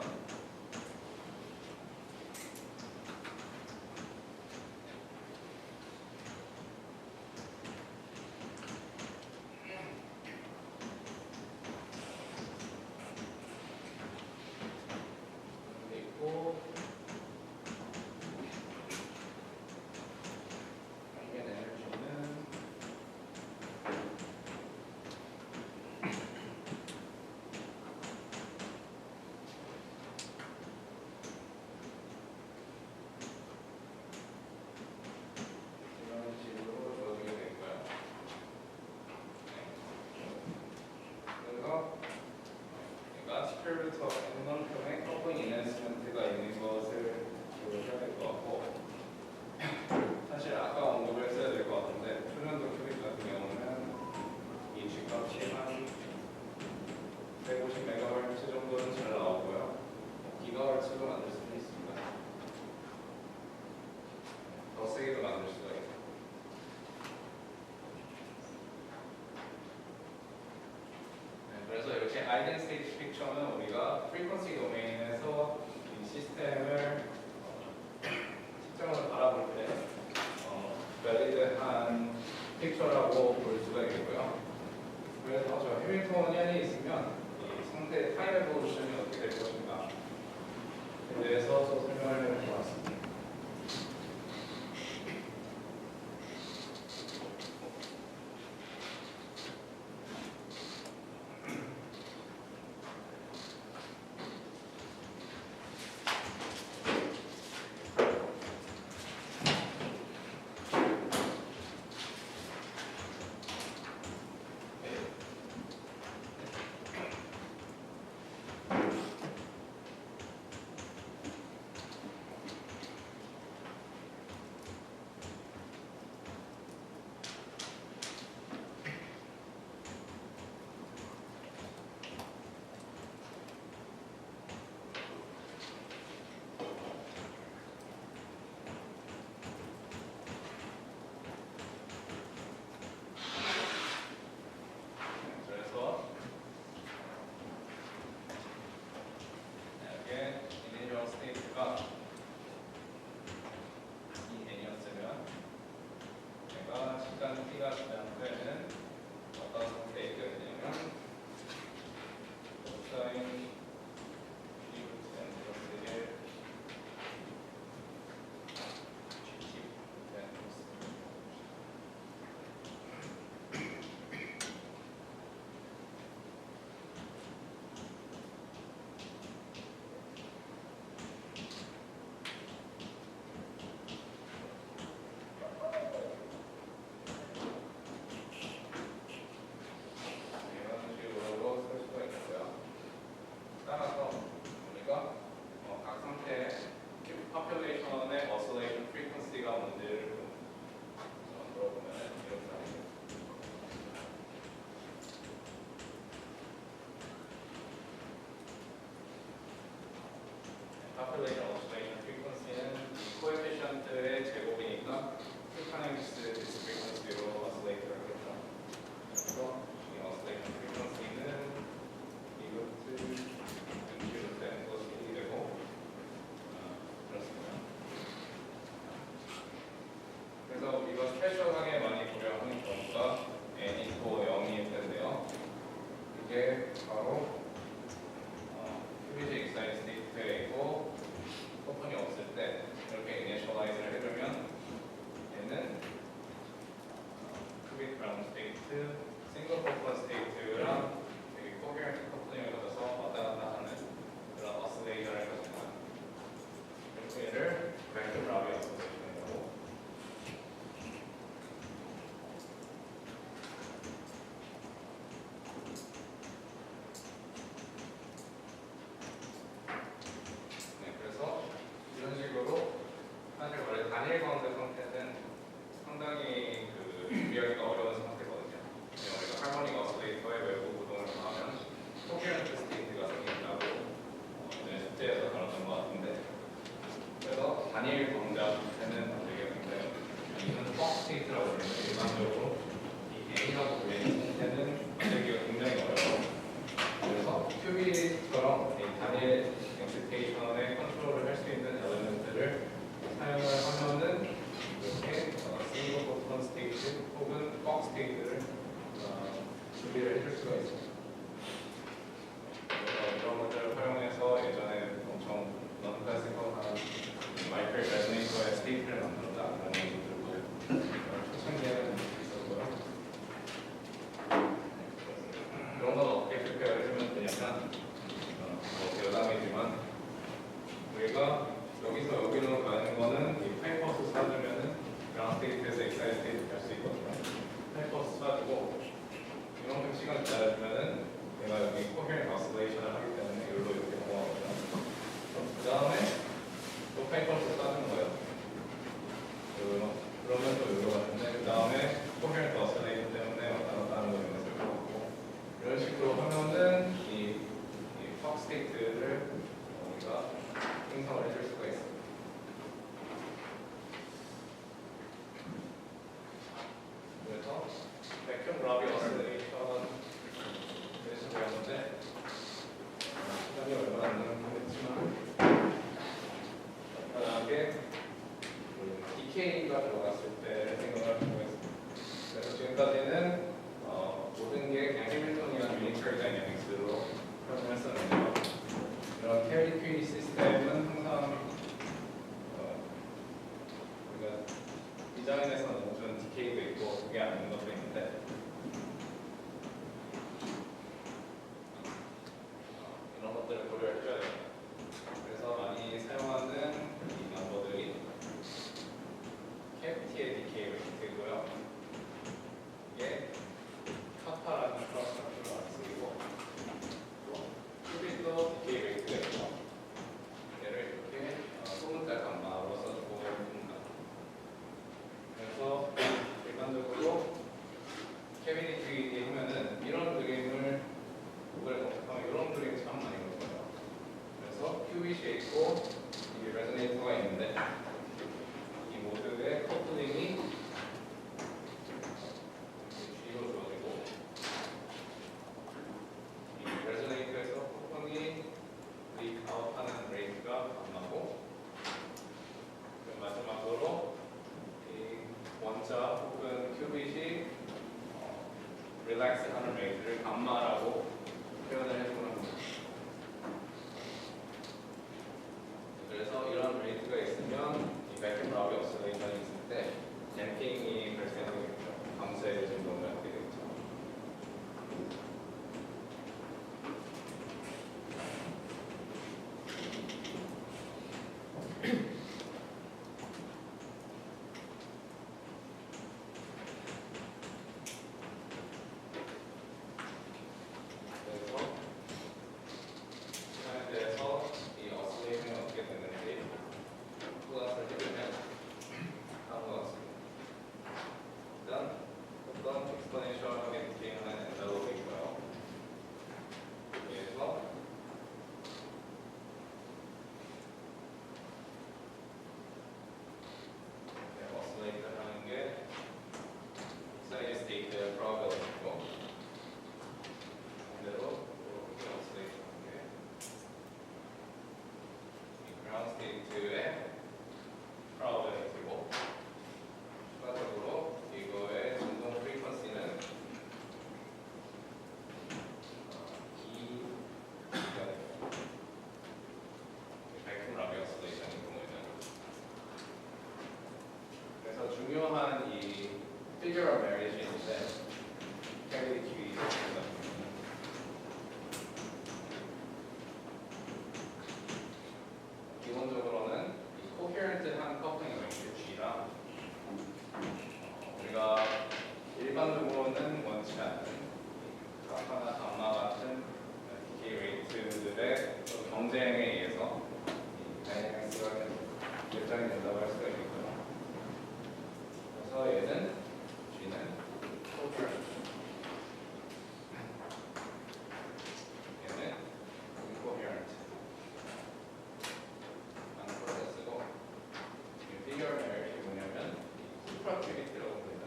이렇게 있고 아이겐 에너지는 이런 식으로 주어지게 되고요. 그래서 얘가 스퀘어 루트 n만큼의 커플링 인핸스먼트가 있는 것을 기억해야 될 것 같고, 사실 아까 언급을 했어야 될 것 같은데 초년도 큐빅 같은 경우는 이 G값이 한 150MHz 정도는 잘 나오고요. 기가헤르츠로 만들 수도 있습니다. 더 세게도 만들 수가 있고. 그래서 이렇게 아이덴 스테이트 픽처는 우리가 프리퀀시 도메인에서 이 시스템을 특정을 바라볼 때 밸리드한 픽처라고 볼 수가 있고요. 그래서 저 해밀턴 현이 있으면 이 상태의 타임 에볼루션이 어떻게 될 것인가 대해서 또 설명을 해볼 것 같습니다. 그래서 이렇게 이니셜 스테이트가 이 n이었으면 내가 시간 t가 지난 후에는 어떤 스테이트가 되냐면 코사인 b 루트 n 플러스 1 gt n 플러스 이런 식으로 쓸 수가 있고요. 따라서 우리가 각 상태의 population의 oscillation frequency가 뭔지를 물어보면 이렇게 하겠습니다. population oscillation frequency는 이 coefficient의 제곱이니까 2x this frequency로 oscillate를 하겠죠. 그래서 이 oscillation frequency는 이 루트 루트 n 플러스 1이 되고 그렇습니다. 그래서 이거 스페셜하게 많이 고려하는 경우가 n이 또 0일 텐데요. 이게 바로 큐비지 익사이트 스테이트에 있고 오픈이 없을 때 이렇게 이니셜라이즈를 해주면 얘는 큐빅 브라운 스테이트, 싱글 커플 스테이트랑 되게 코헤런트 커플링을 가져서 왔다 갔다 하는 그런 어스레이션을 가져서 그래서 얘를 랜덤 라비 어스레이션이라고 그래서 이런 식으로 사실 원래 단일 가운데 상태는 상당히 준비하기가 어려운 상태거든요. 우리가 하모닉 어스레이터의 외부 구동을 가하면 코헤런트 스테이트가 생긴다고 숙제에서 다뤘던 것 같은데, 그래서 단일 가운데 상태는 되게 굉장히 이는 퍽 스테이트라고 부르는데 일반적으로 이 A라고 불리는 상태는 만들기가 굉장히 어려워요. 그래서 큐비처럼 이 단일 엑스테이션의 컨트롤을 할 수 있는 엘리먼트를 사용을 하면은 이렇게 싱글 포턴 스테이트 혹은 퍽 스테이트를 준비를 해줄 수가 있습니다. 그래서 이런 것들을 활용해서 예전에 엄청 non-classical한 마이클 레즈네이터의 스테이트를 만들었다 그런 얘기들도 초창기에는 있었고요. 그런 건 어떻게 프리페어 해주면 되냐면 여담이지만 우리가 여기서 여기로 가는 거는 이 파이퍼스 쏴주면은 그라운드 스테이트에서 엑사이트 스테이트 갈 수 있거든요. 파이퍼스 쏴주고 이만큼 시간 기다려주면은 내가 여기 코헤런트 어스레이션을 하기 때문에 여기로 이렇게 넘어가거든요. 그 다음에 또 파이퍼스 쏴주는 거예요. 그러면 또 여기로 가는데 그 다음에 코헤런트 어스레이션 때문에 왔다 갔다 하는 거 연습을 하고 이런 식으로 하면은 이 퍽 스테이트를 우리가 생성을 해줄 수가 있습니다. 그래서 백큐 라비 어스레이션 그래서 배웠는데 시간이 얼마 안 남았지만 간단하게 DK가 들어갔을 때 생각을 해보겠습니다. 그래서 지금까지는 모든 게 그냥 해밀턴이나 유니터리 다이내믹스로 표현을 했었는데요. 이런 캐리 퀴리 시스템은 디자인에서는 너무 좋은 디케이도 있고 그게 아닌 것도 있는데 이런 것들을 고려해 줘야 됩니다. 그래서 많이 사용하는 이 넘버들이 캐비티의 디케이 레이트고요. 이게 카파라는 크로스 팩터를 많이 쓰이고 큐빅도 디케이 레이트가 있고 얘를 이렇게 소문자 감마로 써주고 있습니다. 그래서 일반적으로 캐비티 하면은 이런 그림을 구글에 검색하면 이런 그림이 참 많이 올 거예요. 그래서 큐빗이 있고 이게 레저네이터가 있는데 이 모드의 커플링이 G로 주어지고 이 레저네이터에서 커플링이 리아웃하는 레이트가 안 나고 마지막으로 이 원자 혹은 큐빗이 릴렉스 하는 레이트를 감마라고 표현을 해주는 겁니다. 그래서 이런 레이트가 있으면 이 백앤 라비 오실레이션이 있을 때 댐핑이 발생하겠죠. 감소의 진동을 하게 되겠죠. 중요한 이 figure of variation인데 캐비티 Q입니다. 기본적으로는 이 coherent한 커플링 랭크 G랑 우리가 일반적으로는 원치 않는 카파나 감마 같은 디케이 레이트들의 경쟁에 의해서 다이내믹스가 결정이 된다고 할 수가 있고요. 그래서 얘는 G는 coherent, 얘는 incoherent 라는 프로세스고 이 figure variation이 뭐냐면 supracubity라고 부르는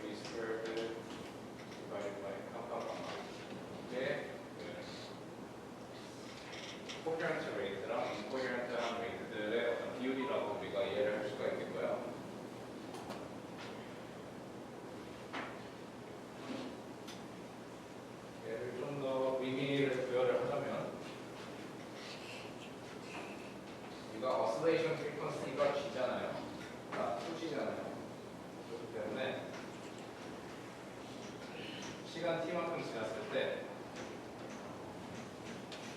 G squared divided by kappa gamma 이게 코헤런트 레이트랑 인코헤런트한 레이트들의 어떤 비율이라고 우리가 이해를 할 수가 있겠고요. 얘를 좀 더 의미를 부여를 하자면 우리가 oscillation frequency가 G잖아요. 아, 2G잖아요. 그렇기 때문에 시간 t만큼 지났을 때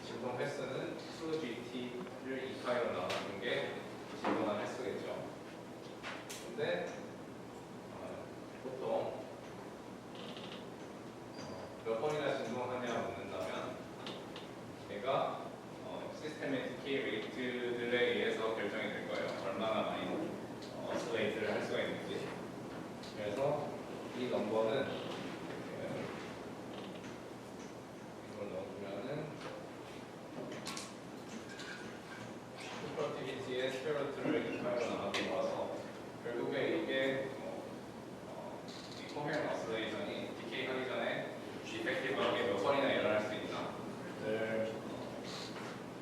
진동 횟수는 2GT를 2파이로 나누는 게 진동한 횟수겠죠. 근데 보통 몇 번이나 진동하냐 묻는다면 얘가 시스템의 디케이 레이트들에 의해서 결정이 될 거예요. 얼마나 많이 오실레이트를 할 수가 있는지. 그래서 이 넘버는 이걸 넣어주면은 프로티비티의 스퀘어루트를 2파이로 나눠서 모아서 결국에 이게 이 코헤런 오실레이션이 디케이 하기 전에 이펙티브하게 몇 번이나 일어날 수 있나를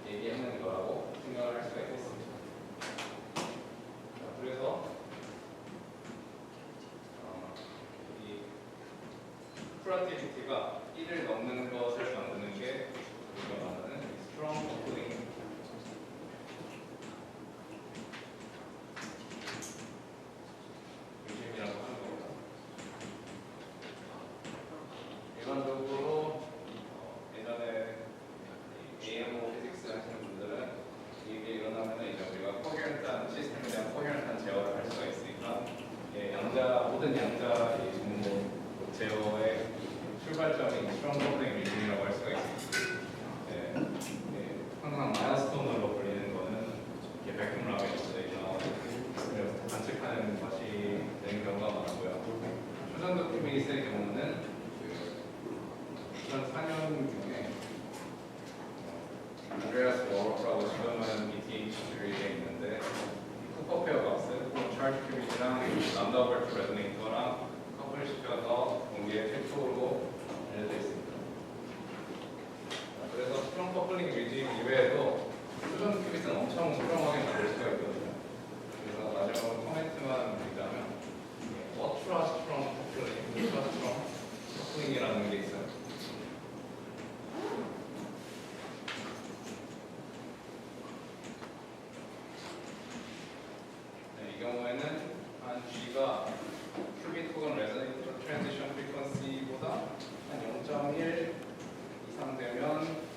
얘기하는 거라고 생각을 할 수가 있겠습니다. 자, 그래서 이 프로티비티가 1을 넘는 것을 만드는 게 출발점인 스트롱 커플링 리딩이라고 할 수가 있습니다. 네, 네, 항상 마일스톤으로 불리는 거는 이렇게 백홈 라벨 그래서 관측하는 것이 되는 경우가 많고요. 초전도 큐비스의 경우는 2004년 중에 안드레아스 워로프라고 지금은 BTH들이 되어 있는데 쿠퍼 페어 값을 차트 큐비스랑 람다 버트 레드네이터랑 커플 시켜서 공개 최초로 알려져 있습니다. 그래서 스트롱 커플링 리딩 이외에도 초전 큐비스는 엄청 스트롱하게 만들 수가 있거든요. 그래서 마지막으로 코멘트만 드리자면 어트라 스트롱 커플링, 울트라 스트롱 커플링이라는 게 있어요. 네, 이 경우에는 한 G가 큐빗 혹은 레저네이터 트랜지션 프리퀀시보다 한 0.1 이상 되면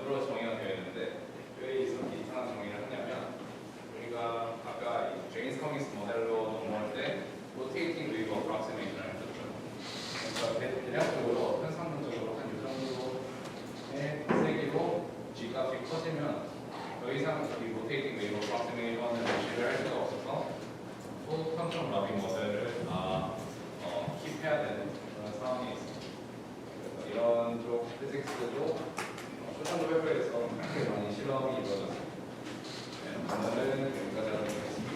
으로 정의가 되어 있는데 왜 이렇게 이상한 정의를 하냐면 우리가 아까 이 제임스 커밍스 모델로 넘어갈 때 로테이팅 웨이브 어프락시메이션을 했었죠. 그러니까 대략적으로 현상론적으로 한 이 정도의 세기로 G 값이 커지면 더 이상 이 로테이팅 웨이브 어프락시메이션을 대시를 할 수가 없어서 또 컨트롤 러빙 모델을 킵해야 되는 그런 상황이 있습니다. 그래서 이런 쪽 피직스도 초전도 회부에서 굉장히 많이 실험이 이루어졌습니다. 네, 오늘은 여기까지 하도록 하겠습니다.